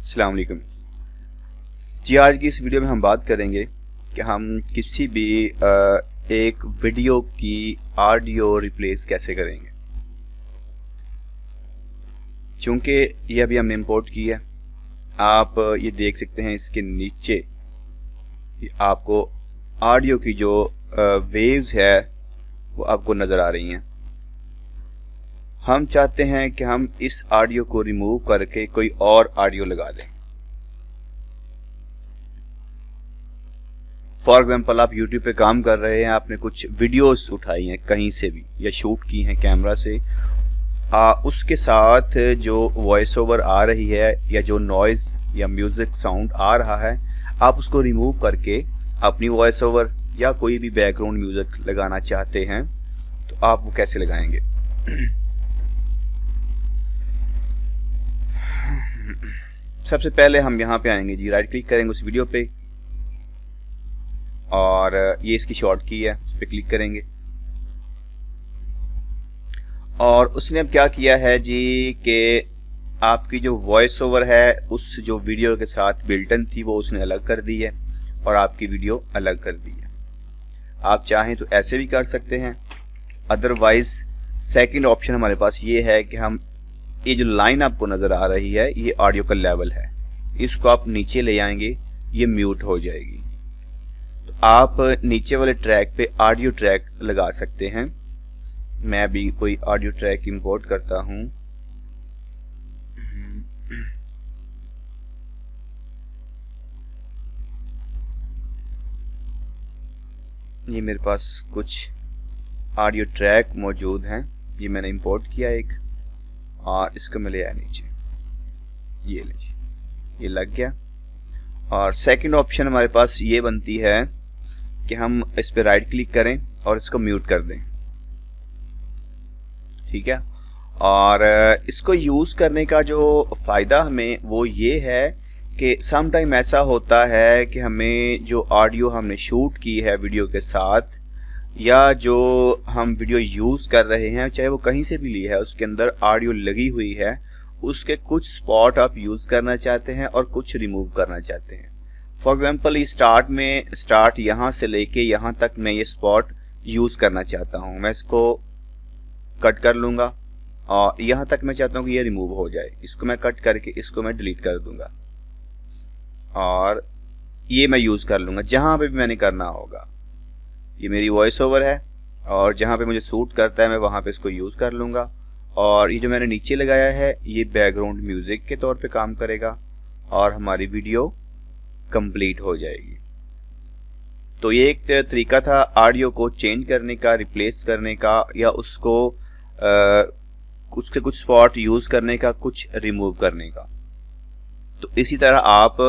अस्सलाम वालेकुम जी। आज की इस वीडियो में हम बात करेंगे कि हम किसी भी एक वीडियो की ऑडियो रिप्लेस कैसे करेंगे। चूँकि ये अभी हमने इंपोर्ट की है, आप ये देख सकते हैं इसके नीचे आपको ऑडियो की जो वेव्स है वो आपको नज़र आ रही हैं। हम चाहते हैं कि हम इस ऑडियो को रिमूव करके कोई और ऑडियो लगा दें। फॉर एग्जांपल आप YouTube पे काम कर रहे हैं, आपने कुछ वीडियोस उठाई हैं कहीं से भी या शूट की हैं कैमरा से, उसके साथ जो वॉइस ओवर आ रही है या जो नॉइज़ या म्यूज़िक साउंड आ रहा है, आप उसको रिमूव करके अपनी वॉइस ओवर या कोई भी बैकग्राउंड म्यूज़िक लगाना चाहते हैं तो आप वो कैसे लगाएंगे। सबसे पहले हम यहाँ पे आएंगे जी, राइट क्लिक करेंगे उस वीडियो पे और ये इसकी शॉर्ट की है, उस पर क्लिक करेंगे और उसने अब क्या किया है जी कि आपकी जो वॉइस ओवर है उस जो वीडियो के साथ बिल्टन थी वो उसने अलग कर दी है और आपकी वीडियो अलग कर दी है। आप चाहें तो ऐसे भी कर सकते हैं, अदरवाइज सेकंड ऑप्शन हमारे पास ये है कि हम ये जो लाइन आपको नज़र आ रही है ये ऑडियो का लेवल है, इसको आप नीचे ले आएंगे, ये म्यूट हो जाएगी। तो आप नीचे वाले ट्रैक पे ऑडियो ट्रैक लगा सकते हैं। मैं अभी कोई ऑडियो ट्रैक इंपोर्ट करता हूँ। ये मेरे पास कुछ ऑडियो ट्रैक मौजूद हैं, ये मैंने इंपोर्ट किया एक और इसको मैं ले आया नीचे, ये लीजिए, ये लग गया। और सेकंड ऑप्शन हमारे पास ये बनती है कि हम इस पे राइट क्लिक करें और इसको म्यूट कर दें, ठीक है। और इसको यूज़ करने का जो फ़ायदा हमें वो ये है कि सम टाइम ऐसा होता है कि हमें जो ऑडियो हमने शूट की है वीडियो के साथ या जो हम वीडियो यूज़ कर रहे हैं, चाहे वो कहीं से भी ली है, उसके अंदर ऑडियो लगी हुई है, उसके कुछ स्पॉट आप यूज़ करना चाहते हैं और कुछ रिमूव करना चाहते हैं। फॉर एग्जांपल ये स्टार्ट यहाँ से लेके यहाँ तक मैं ये स्पॉट यूज़ करना चाहता हूँ, मैं इसको कट कर लूँगा और यहाँ तक मैं चाहता हूँ कि ये रिमूव हो जाए, इसको मैं कट करके इसको मैं डिलीट कर दूँगा और ये मैं यूज़ कर लूँगा जहाँ पे भी मैंने करना होगा। ये मेरी वॉइस ओवर है और जहाँ पे मुझे सूट करता है मैं वहाँ पे इसको यूज़ कर लूँगा और ये जो मैंने नीचे लगाया है ये बैकग्राउंड म्यूज़िक के तौर पे काम करेगा और हमारी वीडियो कंप्लीट हो जाएगी। तो ये एक तरीका था ऑडियो को चेंज करने का, रिप्लेस करने का या उसको उसके कुछ स्पॉट यूज़ करने का, कुछ रिमूव करने का। तो इसी तरह आप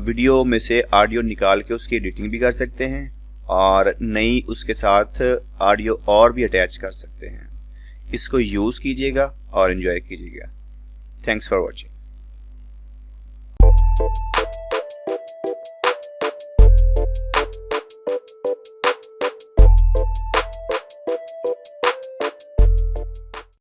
वीडियो में से ऑडियो निकाल के उसकी एडिटिंग भी कर सकते हैं और नई उसके साथ ऑडियो और भी अटैच कर सकते हैं। इसको यूज़ कीजिएगा और एंजॉय कीजिएगा। Thanks for watching.